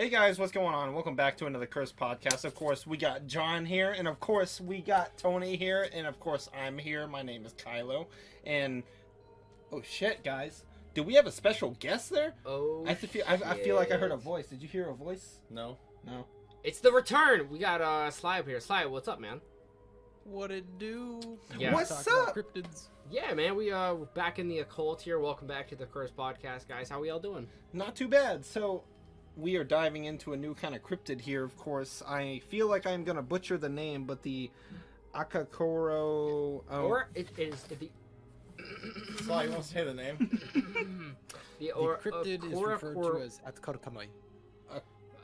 Hey guys, what's going on? Welcome back to another Curse podcast. Of course, we got John here, and of course, we got Tony here, and of course, I'm here. My name is Kylo, and oh shit, guys, do we have a special guest there? Oh, I feel like I heard a voice. Did you hear a voice? No. It's the return. We got Sly up here. Sly, what's up, man? What it do? Yeah. What's Talk about up? Cryptids. Yeah, man, we're back in the occult here. Welcome back to the Curse podcast, guys. How we all doing? Not too bad. So, we are diving into a new kind of cryptid here. Of course, I feel like I'm gonna butcher the name, but the Akkoro. Or it is the Sly, you want to say the name? The cryptid is referred to as Akkorokamui.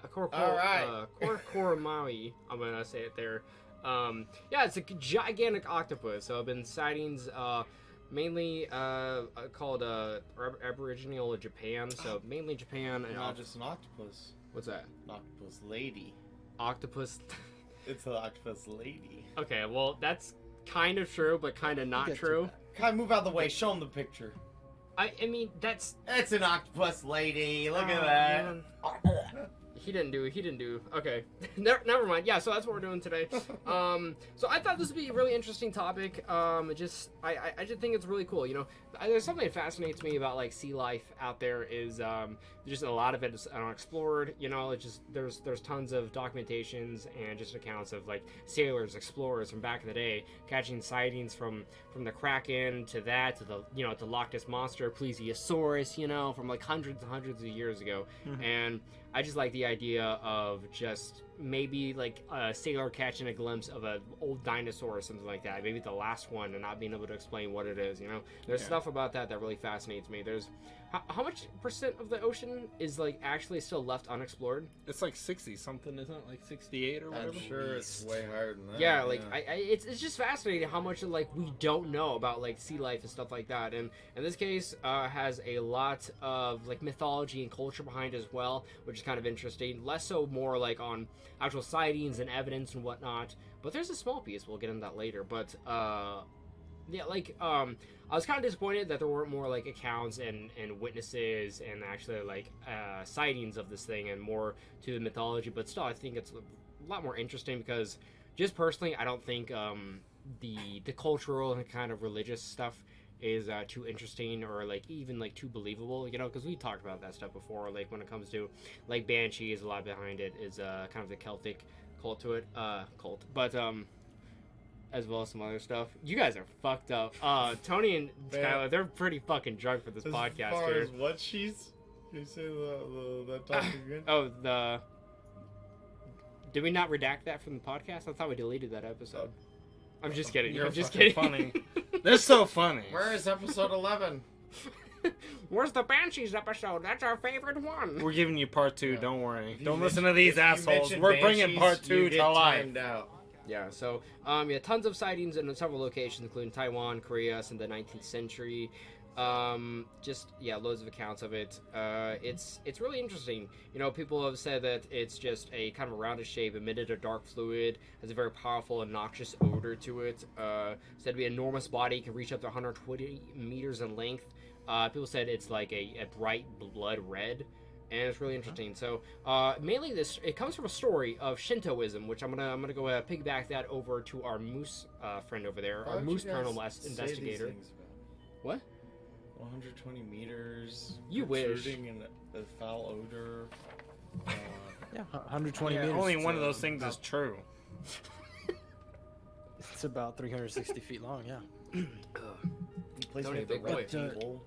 Akkorokamui. I'm gonna say it there. Yeah, it's a gigantic octopus. So I've been sightings mainly called Aboriginal Japan. So mainly Japan and Not just an octopus. what's that? An octopus lady. Octopus. It's an octopus lady. Okay, well that's kind of true, but kind of not true. Kai, move out of the way. Show him the picture. I mean that's. It's an octopus lady. Look at Oh, that. man. He didn't do. Okay, never mind. Yeah, so that's what we're doing today. So I thought this would be a really interesting topic. I just think it's really cool. You know, there's something that fascinates me about like sea life out there is just a lot of it is unexplored. You know, it's just there's tons of documentations and just accounts of like sailors, explorers from back in the day catching sightings from the Kraken to that to the Loch Ness monster, Plesiosaurus. You know, from like hundreds and hundreds of years ago, and I just like the idea of just maybe like a sailor catching a glimpse of an old dinosaur or something like that. Maybe the last one and not being able to explain what it is, you know? There's stuff about that really fascinates me. There's... How much % of the ocean is like actually still left unexplored? It's like 60 something, isn't it? Like 68 or whatever? I'm sure it's way higher than that. Yeah, like it's just fascinating how much like we don't know about like sea life and stuff like that. And in this case, has a lot of like mythology and culture behind it as well, which is kind of interesting. Less so more like on actual sightings and evidence and whatnot. But there's a small piece. We'll get into that later. But yeah, like I was kind of disappointed that there weren't more like accounts and witnesses and actually like sightings of this thing and more to the mythology. But still, I think it's a lot more interesting because just personally, I don't think the cultural and kind of religious stuff is too interesting or like even like too believable, you know, because we talked about that stuff before. Like when it comes to like banshees, a lot behind it is kind of the Celtic cult to it, but as well as some other stuff. You guys are fucked up. Tony and Skylar, they're pretty fucking drunk for this podcast As far here. as what she's... Can you say that topic again? Oh, did we not redact that from the podcast? I thought we deleted that episode. I'm just kidding. You're I'm just fucking kidding. funny. They're so funny. Where is episode 11? Where's the Banshees episode? That's our favorite one. We're giving you part 2, don't worry. Don't listen mention- to these if you assholes. mention We're bringing banshees, part 2 you to get life. timed out. Yeah, so yeah, tons of sightings in several locations, including Taiwan, Korea, in the 19th century. Just loads of accounts of it. It's really interesting. You know, people have said that it's just a kind of a rounded shape, emitted a dark fluid, has a very powerful and noxious odor to it. Said to be an enormous body, can reach up to 120 meters in length. People said it's like a bright blood red. And it's really interesting. So mainly it comes from a story of Shintoism, which I'm gonna go piggyback that over to our moose friend over there, our moose paranormal investigator. What? 120 meters. You wish. Protruding in a foul odor. Yeah, 120 Yeah, meters. only It's, one of those things is true. It's about 360 feet long, yeah. Place Tony, me at the big boy. red table.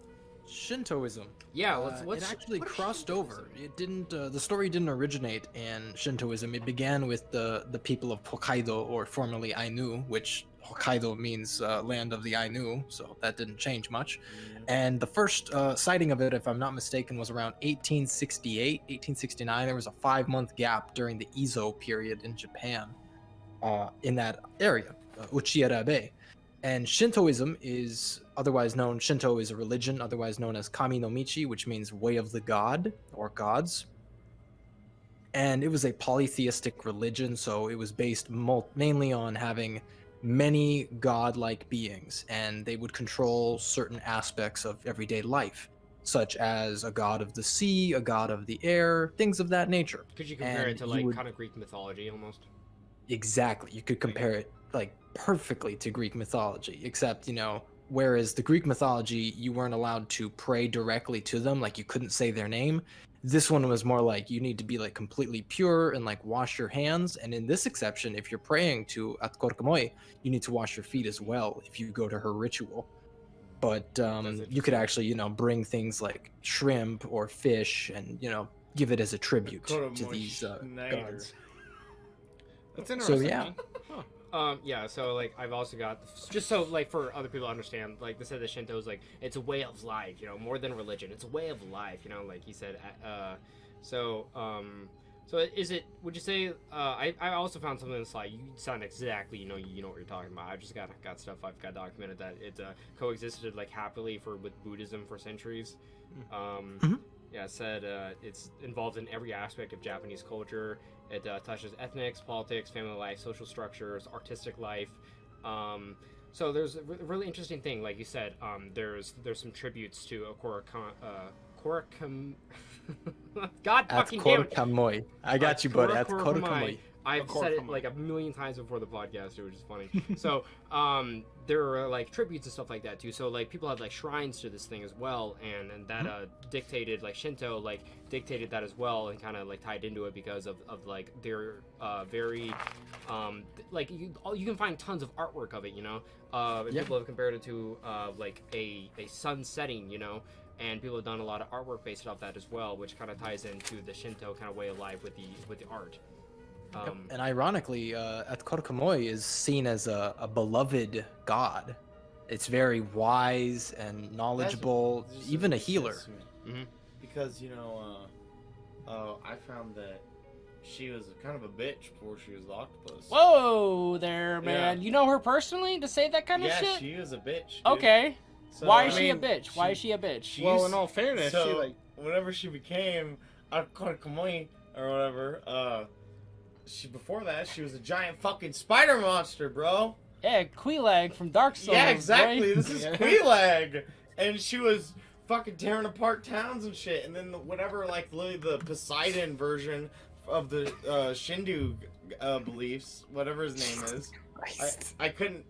Shintoism. Yeah, It actually crossed over. It didn't. The story didn't originate in Shintoism. It began with the people of Hokkaido, or formerly Ainu, which Hokkaido means land of the Ainu, so that didn't change much. And the first sighting of it, if I'm not mistaken, was around 1868, 1869. There was a 5-month gap during the Ezo period in Japan, in that area, Uchiura Bay. And Shintoism is otherwise known, Shinto is a religion, otherwise known as Kami no Michi, which means way of the god, or gods. And it was a polytheistic religion, so it was based mainly on having many godlike beings, and they would control certain aspects of everyday life. such as a god of the sea, a god of the air, things of that nature. Could you compare And it to you like would- kind of Greek mythology almost? Exactly. You could compare it like perfectly to Greek mythology, except, whereas the Greek mythology, you weren't allowed to pray directly to them, like you couldn't say their name. This one was more like you need to be like completely pure and like wash your hands. And in this exception, if you're praying to Akkorokamui, you need to wash your feet as well if you go to her ritual. But you could actually, bring things like shrimp or fish and, give it as a tribute to these gods. That's interesting. yeah. Huh. Yeah, so like I've also got, just so like for other people to understand, like they said that Shinto is like it's a way of life, more than religion. It's a way of life, like he said. So is it? Would you say? I also found something that's like you sound exactly, you know what you're talking about. I just got stuff I've got documented that it coexisted like happily with Buddhism for centuries. Yeah, it said it's involved in every aspect of Japanese culture. It touches ethnics, politics, family life, social structures, artistic life. So there's a really interesting thing, like you said. There's some tributes to Akkorokamui. God fucking damn it! Akkorokamui. I got you, buddy. Akkorokamui. I've said it like a million times before the podcast, which is funny. So, there are like tributes and stuff like that too. So like people have like shrines to this thing as well, and that dictated, like Shinto like dictated that as well, and kind of like tied into it because of like their very like you can find tons of artwork of it, and people have compared it to like a sun setting, and people have done a lot of artwork based off that as well, which kind of ties into the Shinto kind of way of life with the art. And ironically, Akkorokamui is seen as a beloved god. It's very wise and knowledgeable, even a healer. Because I found that she was kind of a bitch before she was the octopus. Whoa there, man. Yeah. You know her personally to say that kind of Yeah, shit? she was a bitch. Dude. Okay. So, Why is I she a mean, bitch? Why is she a bitch? she- Well, in all fairness, so, she like whenever she became Akkorokamui or whatever, before that she was a giant fucking spider monster, bro. Yeah, Queelag from Dark Souls. Yeah, exactly. Boy. This is Queelag, and she was fucking tearing apart towns and shit. And then whatever, like literally the Poseidon version of the Shindu beliefs, whatever his name is. I couldn't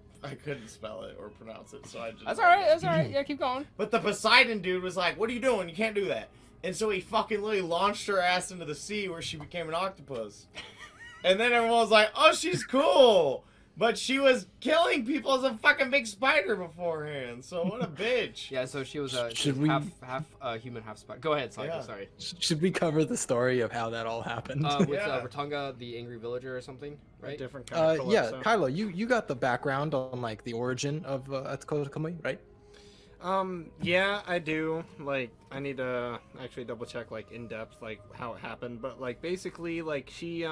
spell it or pronounce it, so I just. That's alright, that's alright. Yeah, keep going. But the Poseidon dude was like, "What are you doing? You can't do that." And so he fucking literally launched her ass into the sea where she became an octopus. And then everyone was like, "Oh, she's cool." But she was killing people as a fucking big spider beforehand. So what a bitch. Yeah, so she was Should we- half human, half spider. Go ahead, Slykiko, Yeah. sorry. Should we cover the story of how that all happened? With Yeah. Rotunga, the angry villager or something, a right? different kind of Yeah, calypso. Kylo, you got the background on like the origin of Akkorokamui, right? Yeah, I do. Like, I need to actually double check, like, in depth, like, how it happened. But, like, basically, like, she,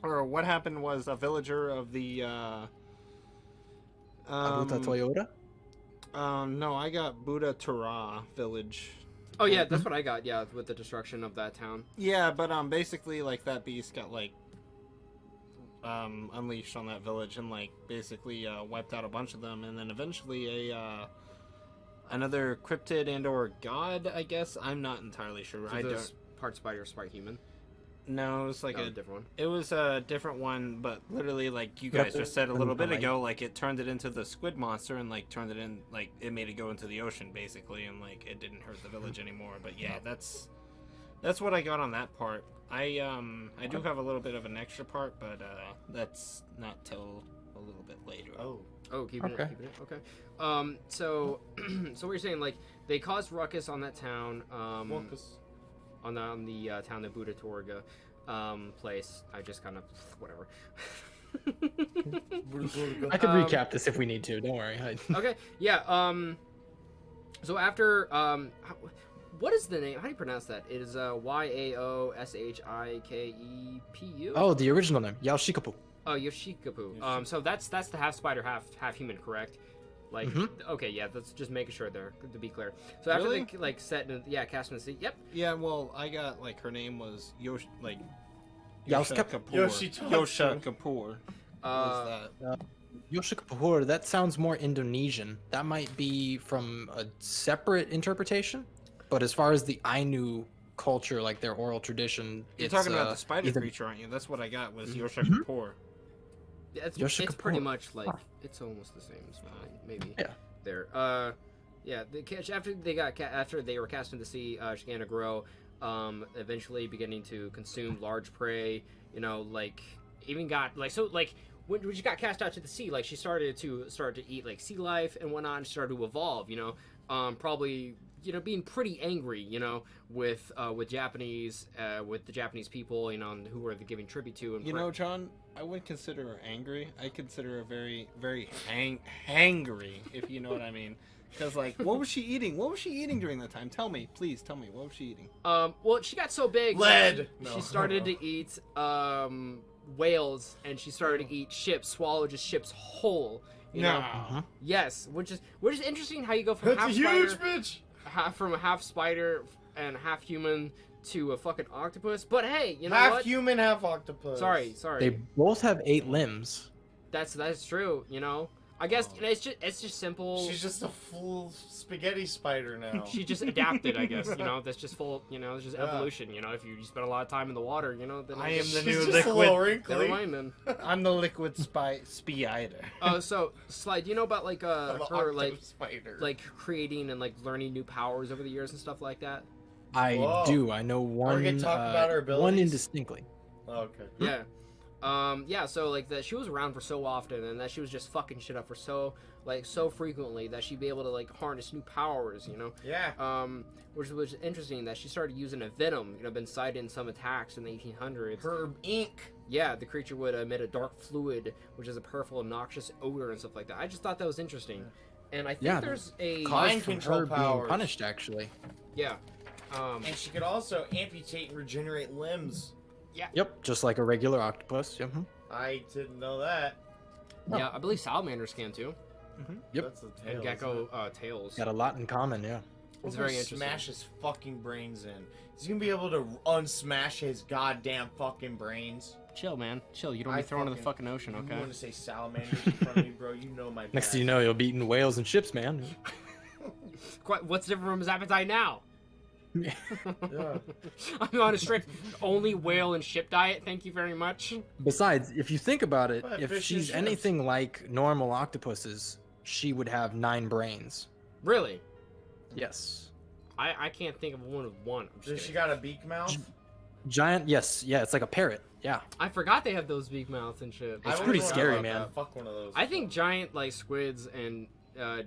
or what happened was a villager of the, Abuta Toyota? no, I got Buddha Tara village. Oh yeah, that's what I got. Yeah, with the destruction of that town. Yeah, but, basically, like, that beast got, like, unleashed on that village and, like, basically, wiped out a bunch of them. And then eventually another cryptid and or god, I guess. I'm not entirely sure. So I it don't. was part spider, part human. No, it was like No, a different one. It was a different one, but literally, like you guys just said a little bit ago, like it turned it into the squid monster and like turned it in, like it made it go into the ocean basically, and like it didn't hurt the village anymore. But yeah, that's what I got on that part. I do have a little bit of an extra part, but that's not till a little bit later. Oh, keeping Okay. it. Okay. So what you're saying, like they caused ruckus on that town. On the town of Buddha Torga place. I just kind of whatever. I could recap this if we need to. Don't worry. Okay. Yeah. So after what is the name? How do you pronounce that? It is Yaoshikepu. Oh, the original name, Yaoshikepu. Oh, Yoshikapu. So that's the half spider, half human, correct? Like, okay, yeah, that's just making sure there to be clear. So after Really? they like set in, cast in the sea. Yep. Yeah, well, I got like her name was Yoshika- Kapoor. Yoshitotsu. Yosha Kapoor. Uh, Yoshikapu, that sounds more Indonesian. That might be from a separate interpretation. But as far as the Ainu culture, like their oral tradition, You're it's, talking about the spider either- creature, aren't you? That's what I got was Mhm. Yoshikapor. Yeah, it's Yoshikapor. pretty much like Huh. it's almost the same as mine, maybe. Yeah. There. Yeah. After they were cast into the sea, she began to grow. Eventually beginning to consume large prey. You know, like even got like so like when she got cast out to the sea, like she started to eat like sea life and whatnot, and started to evolve. You know, probably. You know, being pretty angry, you know, with Japanese, with the Japanese people, you know, and who were giving tribute to. And You know, John, I wouldn't consider her angry. I consider her very, very hangry, if you know what I mean. Because, like, what was she eating? What was she eating during that time? Tell me, please, tell me. What was she eating? Well, she got so big. Lead. She started to eat whales, and she started to eat ships, swallow just ships whole. You know? Mhm. Yes, which is interesting how you go from That's a half huge spider, bitch. from a half spider and half human to a fucking octopus. But hey, you know Half what? human, half octopus. Sorry. They both have 8 limbs. That's true. You know, I guess it's just simple. She's just a full spaghetti spider now. She just adapted, I guess. You know, that's just full. You know, it's just Yeah. evolution. You know, if you spend a lot of time in the water, you know, then I am the She's new just a liquid. little Never wrinkly. mind then. I'm the liquid spider. So Slide, do you know about like I'm a her like octopus spider. creating and like learning new powers over the years and stuff like that? I Whoa. do. I know one. gonna talk about her one abilities? indistinctly. Okay. Yeah. Yeah, so like that she was around for so often and that she was just fucking shit up for so frequently that she'd be able to like harness new powers, you know. Yeah. Which was interesting that she started using a venom, you know, been cited in some attacks in the 1800s. Her ink. Yeah, the creature would emit a dark fluid, which is a powerful, noxious odor and stuff like that. I just thought that was interesting. And I think Yeah, there's a Mind Caused from control her being powers. punished, actually. yeah. And she could also amputate and regenerate limbs. Yep, just like a regular octopus. Yep. mhm. I didn't know that. Yeah, I believe salamanders can too. Yep. That's the And tail. gecko tails. Got a lot in common, yeah. It's very interesting. Smash his fucking brains in. He's gonna be able to unsmash his goddamn fucking brains. Chill, man. Chill. You don't I be thrown in the fucking- fucking ocean, You okay? want to say salamanders in front of me, bro? You know my. Next thing you passion. know, you'll be eating whales and ships, man. What's different from his appetite now? Yeah. I'm on a strict only whale and ship diet. Thank you very much. Besides, if you think about it, What, if fish and she's ships? anything like normal octopuses, she would have 9 brains. Really? Yes. I can't think of one with one. I'm just Does kidding. she got a beak mouth? Giant, yes, yeah, it's like a parrot. Yeah. I forgot they have those big mouths and shit. It's I pretty wouldn't know scary, about man. that. Fuck one of those. I think giant like squids and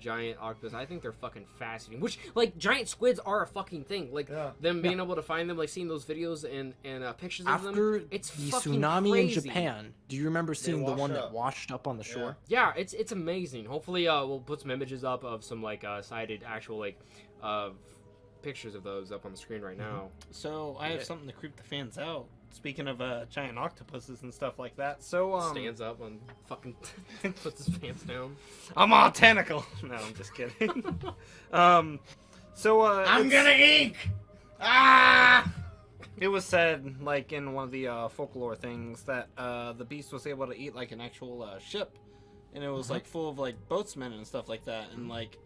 giant octopus. I think they're fucking fascinating. Which like giant squids are a fucking thing. Like Yeah. them being able to find them, like seeing those videos and pictures of them. After It's the fucking tsunami crazy. in Japan, do you remember seeing the wash one up. that washed up on the shore? Yeah, it's amazing. Hopefully, we'll put some images up of some like cited actual like pictures of those up on the screen right now. So I have something to creep the fans out. Speaking of giant octopuses and stuff like that. So Stands up and fucking puts his pants down. I'm all tentacle. No, I'm just kidding. I'm gonna ink. Ah! It was said, like in one of the folklore things, that the beast was able to eat like an actual ship, and it was like full of like boatsmen and stuff like that, and like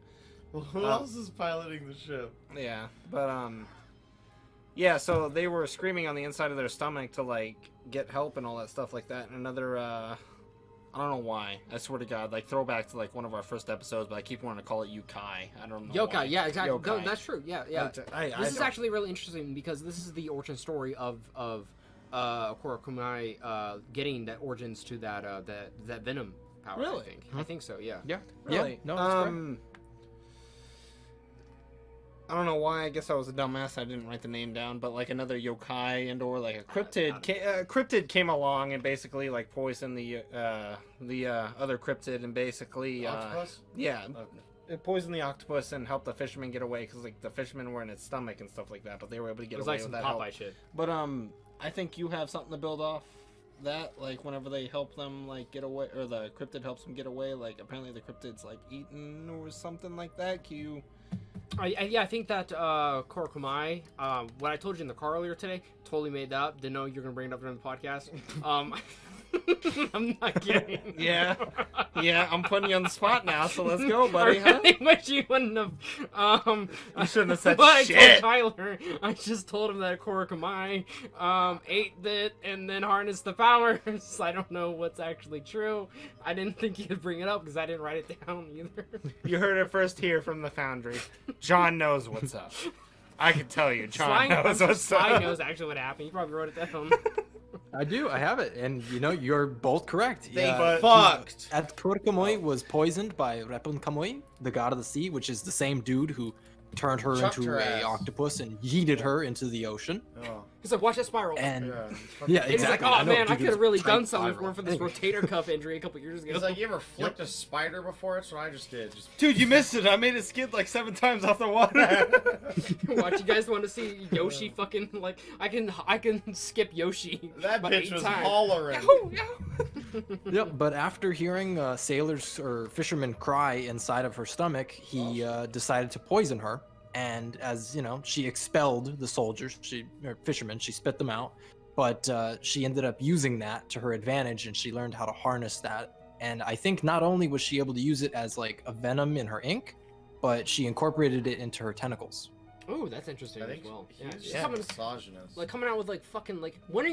Well, who else is piloting the ship? yeah, but yeah. So they were screaming on the inside of their stomach to like get help and all that stuff like that. And another, I don't know why. I swear to God, like throwback to like one of our first episodes, but I keep wanting to call it Yukai. I don't know. why. Yokai, yeah, exactly. No, Yokai. that's true. Yeah, yeah. I This is don't- actually really interesting because this is the origin story of Akkorokamui getting that origins to that venom power. Really? I think so. Yeah. Yeah. Really? Yeah. No, it's correct. I don't know why. I guess I was a dumbass. I didn't write the name down. But like another yokai and or like a cryptid, cryptid came along and basically like poisoned the other cryptid and basically Octopus? yeah, Okay. it poisoned the octopus and helped the fishermen get away because like the fishermen were in its stomach and stuff like that. But they were able to It get was away like some with that help. Popeye shit. But I think you have something to build off that. Like whenever they help them like get away, or the cryptid helps them get away. Like apparently the cryptid's like eaten or something like that. Can you? Yeah, I think that Akkorokamui, what I told you in the car earlier today, totally made that up. Didn't know you were gonna bring it up during the podcast. I'm not kidding. Yeah. Yeah, I'm putting you on the spot now, so let's go, buddy, huh? I wish you wouldn't have. You shouldn't have said but shit. I told Tyler, I just told him that Akkorokamui ate it and then harnessed the powers. I don't know what's actually true. I didn't think you could bring it up because I didn't write it down either. You heard it first here from the Foundry. John knows what's up. I can tell you, John knows what's Sly up. knows actually what happened. You probably wrote it down. I do. I have it, and you're both correct. They fucked. Akkorokamui was poisoned by Repun-Kamui, the god of the sea, which is the same dude who turned her Chucked into her a ass. octopus and yeeted her into the ocean. Oh. He's like, watch that spiral. And Yeah. And he's like, exactly. oh I know, man, I dude, could have it's really tight done something spiral. for this rotator cuff injury a couple years ago. He's like, you ever flicked a spider before? That's what I just did. Just Dude, you missed it. I made it skid like 7 times off the water. Watch, you guys want to see Yoshi fucking like I can skip Yoshi. that about bitch 8 was times. hollering. Yep, but after hearing sailors or fishermen cry inside of her stomach, he decided to poison her. And as you know, she expelled the soldiers, fishermen, she spit them out. But she ended up using that to her advantage, and she learned how to harness that. And I think not only was she able to use it as like a venom in her ink, but she incorporated it into her tentacles. Oh, that's interesting I as think well. he's Yeah, she's just coming, misogynist. like coming out with like fucking like when are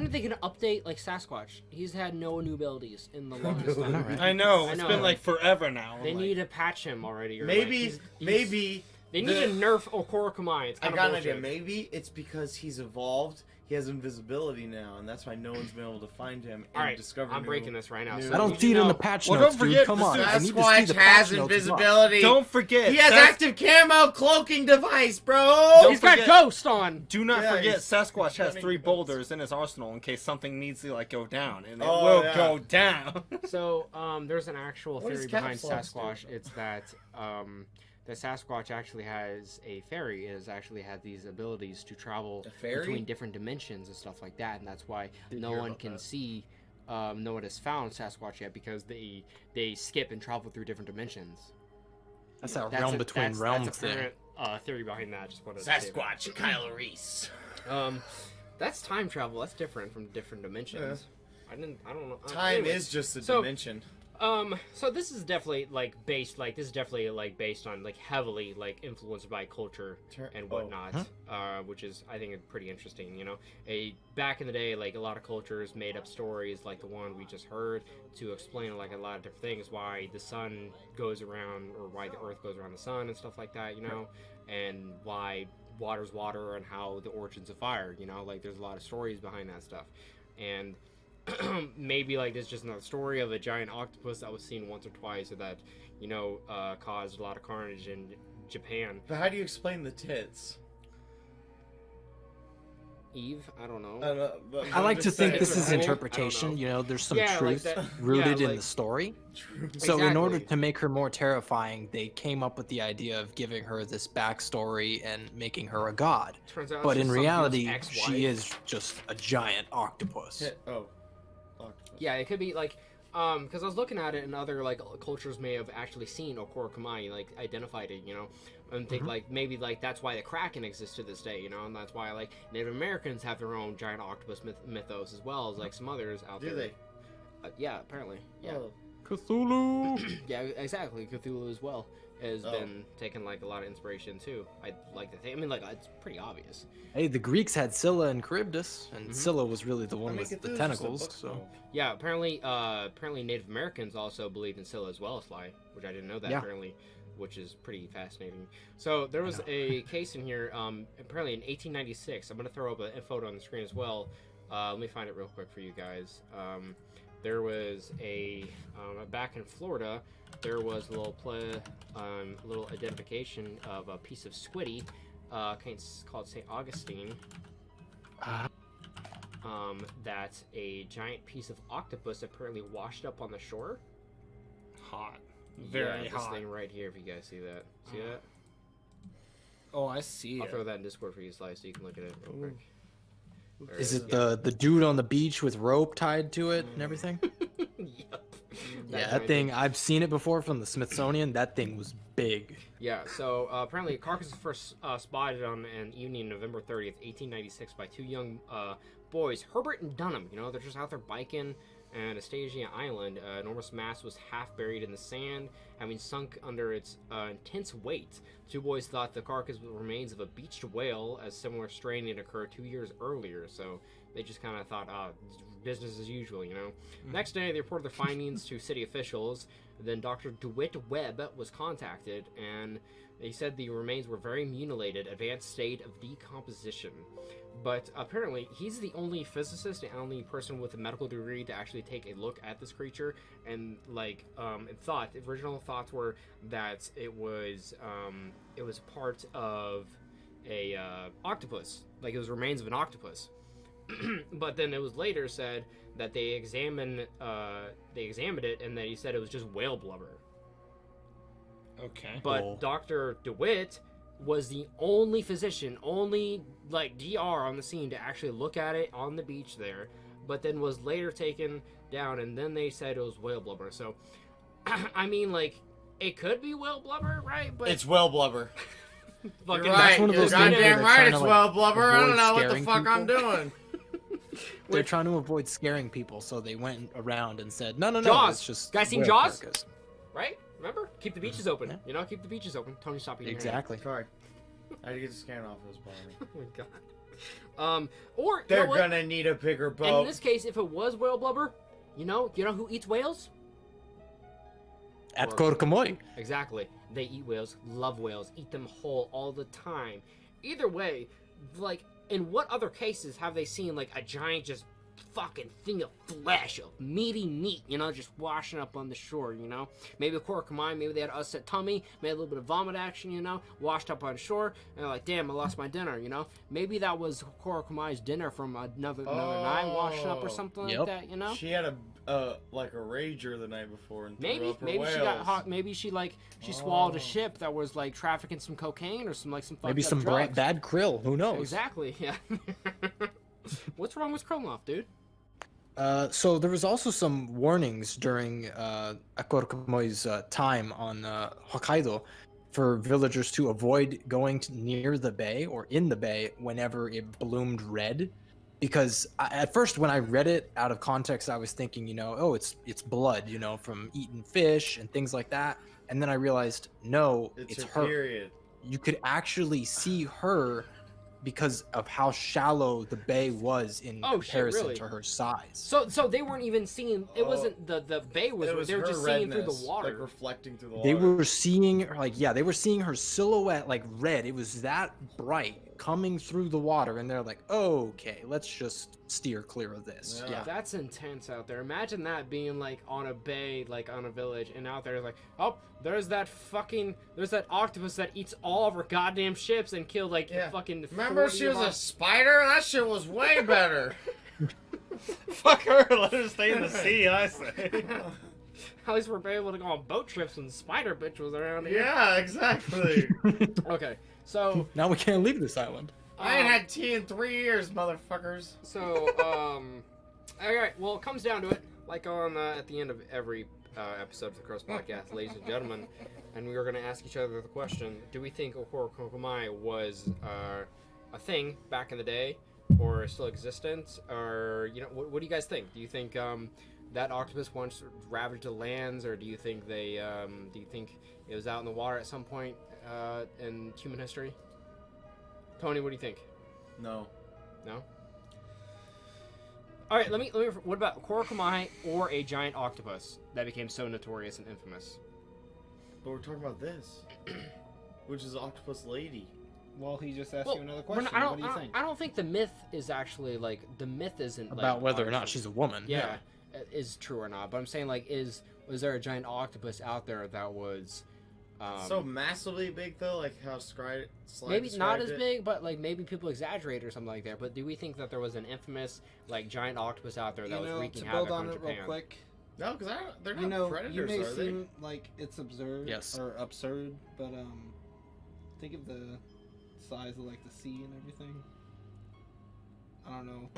they gonna update like Sasquatch? He's had no new abilities in the longest time. Right. I know. I It's know. been like forever now. They Like, need to patch him already. Or maybe, like, maybe. they need to nerf Akkorokamui. It's I kind got of an idea. bullshit. Maybe it's because he's evolved. He has invisibility now, and that's why no one's been able to find him and All right, discover. I'm new- breaking this right now. new- So I you don't see it in know- the patch Well, notes, don't dude. forget, Come the on, I need to see Sasquatch the has patch notes as well. invisibility. Don't forget. He has Sas- active camo cloaking device, bro. Don't He's got forget- Ghost on. Do not Yeah, forget, he's Sasquatch has running 3 boats. boulders in his arsenal in case something needs to like go down, and it Oh, will yeah. go down. So there's an actual What theory does behind caps lock do? Sasquatch. It's that that Sasquatch actually has a fairy. It has actually had these abilities to travel A fairy? between different dimensions and stuff like that, and that's why Didn't no hear one about can that. see. No one has found Sasquatch yet because they skip and travel through different dimensions. That's that That's realm a- between that's realms a thing. current, theory behind that. Just wanted to say that. Sasquatch, Kyle Reese. That's time travel. That's different from different dimensions. I don't know. Time Anyways. is just a So- dimension. So this is definitely based on like heavily like influenced by culture and whatnot, which is I think pretty interesting. You know, back in the day, like a lot of cultures made up stories like the one we just heard to explain like a lot of different things, why the sun goes around or why the earth goes around the sun and stuff like that. You know, and why water's water and how the origins of fire. You know, like there's a lot of stories behind that stuff, and maybe like this is just another story of a giant octopus that was seen once or twice, or that caused a lot of carnage in Japan. But how do you explain the tits? Eve, I don't know. I like to think this is I don't interpretation. know. You know, there's some Yeah, like truth that- rooted yeah, in like- the story. So in order Exactly. to make her more terrifying, they came up with the idea of giving her this backstory and making her a god. Turns out But it's in just some dude's reality, ex-wife. she is just a giant octopus. Octopus. Yeah, it could be like, because I was looking at it, and other like cultures may have actually seen Akkorokamui, like identified it, you know, and think like maybe like that's why the Kraken exists to this day, you know, and that's why like Native Americans have their own giant octopus mythos as well as like some others out Do there. they? Yeah, apparently. Yeah. Oh. Cthulhu. Yeah, exactly. Cthulhu as well has Oh. been taking like a lot of inspiration too. I like to think. I mean, like it's pretty obvious. Hey, the Greeks had Scylla and Charybdis, and Mhm. Scylla was really the one I mean, with the Cthulhu's just a tentacles. book, So though. Yeah, apparently Native Americans also believed in Scylla as well as Sly, which I didn't know that Yeah. apparently, which is pretty fascinating. So there was a case in here. Apparently in 1896. I'm gonna throw up a photo on the screen as well. Let me find it real quick for you guys. There was a back in Florida. There was a little identification of a piece of squiddy, called St. Augustine. That's a giant piece of octopus apparently washed up on the shore. Hot. Very This hot. thing right here, if you guys see that. See that? Oh, I see I'll it. throw that in Discord for you, Sly, so you can look at it real quick. There is is, it the dude on the beach with rope tied to it and everything? Yep. Yeah, that thing, I've seen it before from the Smithsonian. That thing was big. Yeah, so apparently a carcass was first spotted on an evening November 30th, 1896 by two young boys, Herbert and Dunham. You know, they're just out there biking, and Astasia Island. Enormous mass was half buried in the sand, having sunk under its intense weight. The two boys thought the carcass was remains of a beached whale, as similar straining occurred 2 years earlier. So they just kind of thought, business as usual, you know. Next day, they reported their findings to city officials. Then Dr. DeWitt Webb was contacted, and they said the remains were very mutilated, advanced state of decomposition. But apparently, he's the only physicist and only person with a medical degree to actually take a look at this creature. And original thoughts were that it was part of a octopus, like it was remains of an octopus. But then it was later said that they examined it, and that he said it was just whale blubber. Okay. But Cool. Dr. DeWitt was the only physician, only like DR on the scene to actually look at it on the beach there, but then was later taken down, and then they said it was whale blubber. So, I mean, like, it could be whale blubber, right? But It's whale blubber. fucking You're right. one of You're those things where goddamn they're right. trying It's to, like, whale blubber. I don't avoid know what the scaring fuck I'm people. doing. They're trying to avoid scaring people, so they went around and said, no, Jaws. it's just Guys seen whale Jaws? carcass." right? Remember? Keep the beaches open. Yeah. You know, keep the beaches open. Tony, stop eating. Exactly. Sorry. I had to get the scan off this body. Oh my god. Or you They're know what? gonna need a bigger And boat. in this case, if it was whale blubber, you know who eats whales? Akkorokamui. Exactly. They eat whales, love whales, eat them whole all the time. Either way, like, in what other cases have they seen, like, a giant just fucking thing of flesh, of meaty meat, you know, just washing up on the shore, you know? Maybe Akkorokamui, maybe they had a upset tummy, made a little bit of vomit action, you know, washed up on shore, and they're like, damn, I lost my dinner, you know? Maybe that was Akkorokamui's dinner from another night washed up or something like Yep. that, you know? She had a rager the night before and threw Maybe up her she got whales. hot. Maybe she swallowed a ship that was like trafficking some cocaine or some fucked Maybe up some drugs. bad krill. Who knows? Exactly. Yeah. What's wrong with Kromov, dude? So there was also some warnings during Akkorokamui's time on Hokkaido for villagers to avoid going near the bay or in the bay whenever it bloomed red. Because at first, when I read it out of context, I was thinking, you know, oh, it's blood, you know, from eating fish and things like that. And then I realized, no, it's her her. period. You could actually see her because of how shallow the bay was in Oh, shit, comparison really? to her size. So they weren't even seeing. It wasn't the bay was. It was They were her just seeing through redness, the water. like reflecting through the They water. were seeing they were seeing her silhouette like red. It was that bright coming through the water, and they're like, okay, let's just steer clear of this. Yeah. Yeah. That's intense out there. Imagine that being like on a bay, like on a village, and out there like, oh, there's that octopus that eats all of our goddamn ships and killed like Yeah. fucking. Remember, 40 she was of a us. spider. That shit was way better. Fuck her. Let her stay in the sea, I say. At least we're able to go on boat trips when Spider Bitch was around here. Yeah, exactly. Okay, so Now we can't leave this island. I ain't had tea in 3 years, motherfuckers. all right. Well, it comes down to it, like on at the end of every episode of the Cross Podcast, ladies and gentlemen, and we were going to ask each other the question: do we think Akkorokamui was a thing back in the day, or still existent, or you know, what do you guys think? Do you think that octopus once ravaged the lands, or do you think it was out in the water at some point in human history? Tony, what do you think? No. No? All right, let me. What about Akkorokamui or a giant octopus that became so notorious and infamous? But we're talking about this, which is Octopus Lady. Well, he just asked Well, you another we're question. not- What do you think? I don't think the myth is actually like the myth isn't About like, whether or not obviously- she's a woman. yeah, is true or not. But I'm saying like was there a giant octopus out there that was So massively big though, like how Sly maybe not as described it? big, but like maybe people exaggerate or something like that. But do we think that there was an infamous like giant octopus out there that was wreaking to havoc build on on it Japan? real quick, No, because they're not you know, predators, you may are they? seem like it's absurd Yes. or absurd, but think of the size of like the sea and everything. I don't know,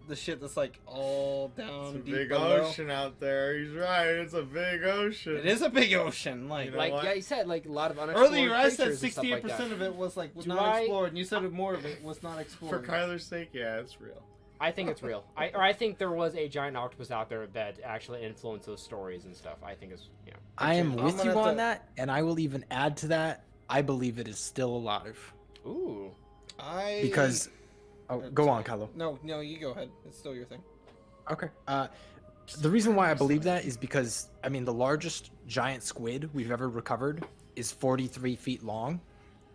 the shit that's like all down It's a deep big below. ocean out there. He's right. It's a big ocean. It is a big ocean. Like You know Like what? yeah, you said like a lot of unexplored earlier, I said creatures and stuff like 68% that. of it was Do not I- explored, and you said more of it was not For explored. Kyler's sake, yeah, it's real. I think it's real. I think there was a giant octopus out there that actually influenced those stories and stuff. I think it's I am I'm with gonna you have on to- that, and I will even add to that. I believe it is still alive Ooh. because. Oh, go on, Kylo. No, you go ahead. It's still your thing. Okay. The reason why I believe that is because I mean the largest giant squid we've ever recovered is 43 feet long,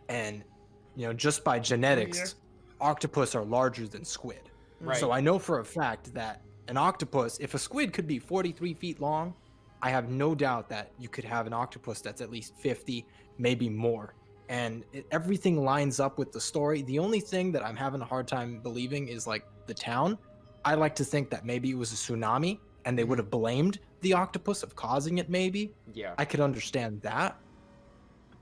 and just by genetics, octopus are larger than squid. Right. So I know for a fact that an octopus, if a squid could be 43 feet long, I have no doubt that you could have an octopus that's at least 50, maybe more. And everything lines up with the story. The only thing that I'm having a hard time believing is like the town. I like to think that maybe it was a tsunami and they would have blamed the octopus of causing it, maybe. Yeah. I could understand that.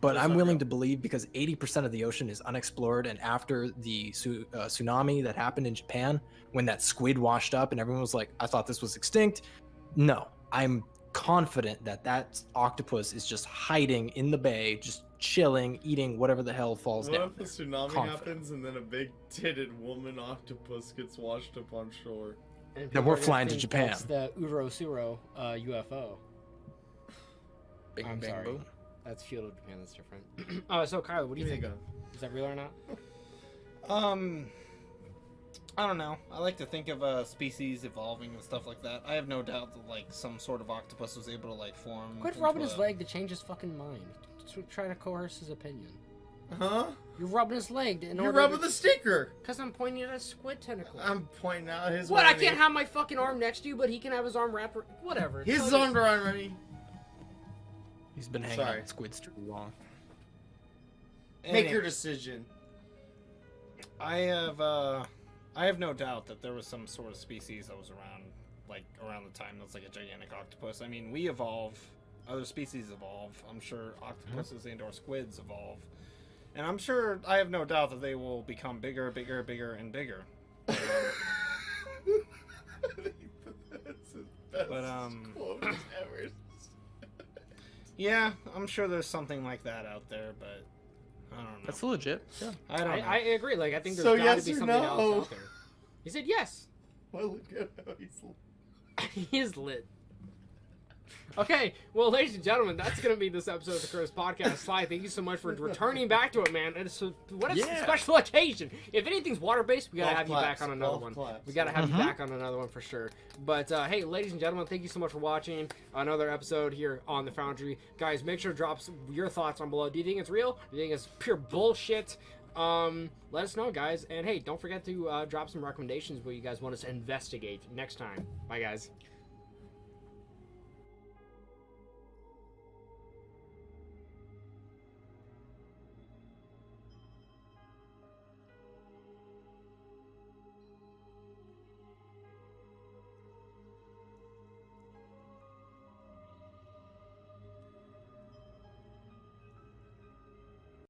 But That's I'm not willing real. to believe because 80% of the ocean is unexplored. And after the tsunami that happened in Japan, when that squid washed up and everyone was like, I thought this was extinct. No, I'm confident that that octopus is just hiding in the bay, just chilling, eating whatever the hell falls What down. if the tsunami Confident. happens and then a big titted woman octopus gets washed up on shore? And Then people we're are gonna flying to think Japan. That's the Urosuro UFO. Bing, I'm bang, sorry. boom. That's Field of Japan. That's different. So Kyle, what do you Give me a think? gun. Is that real or not? I don't know. I like to think of species evolving and stuff like that. I have no doubt that like some sort of octopus was able to like form. Quit into rubbing his a- leg to change his fucking mind. Trying to coerce his opinion. Huh? You're rubbing his leg in You're order. rubbing the sticker. Because I'm pointing at a squid tentacle. I'm pointing out his. What? I ready. can't have my fucking arm next to you, but he can have his arm wrapped. Whatever. His Tell you- arm already. He's been hanging out Sorry. with squids too long. Make your decision. I have no doubt that there was some sort of species that was around the time that's like a gigantic octopus. I mean, we evolve, other species evolve. I'm sure octopuses and or squids evolve, and I'm sure I have no doubt that they will become bigger, bigger, bigger, and bigger. That's his best But, quote ever. Yeah, I'm sure there's something like that out there, but I don't know. That's legit. Yeah. I don't know. I agree. Like I think there's So got to yes be or something no? else out there. He said yes. Well, look at how he's. He is lit. Okay, well, ladies and gentlemen, that's going to be this episode of the Curse Podcast. Sly, thank you so much for returning back to it, man. And so, what a Yeah. special occasion. If anything's water-based, we got to Golf have you claps, back on another golf one. claps. We got to have you back on another one for sure. But, hey, ladies and gentlemen, thank you so much for watching another episode here on The Foundry. Guys, make sure to drop your thoughts on below. Do you think it's real? Do you think it's pure bullshit? Let us know, guys. And, hey, don't forget to drop some recommendations what you guys want us to investigate next time. Bye, guys.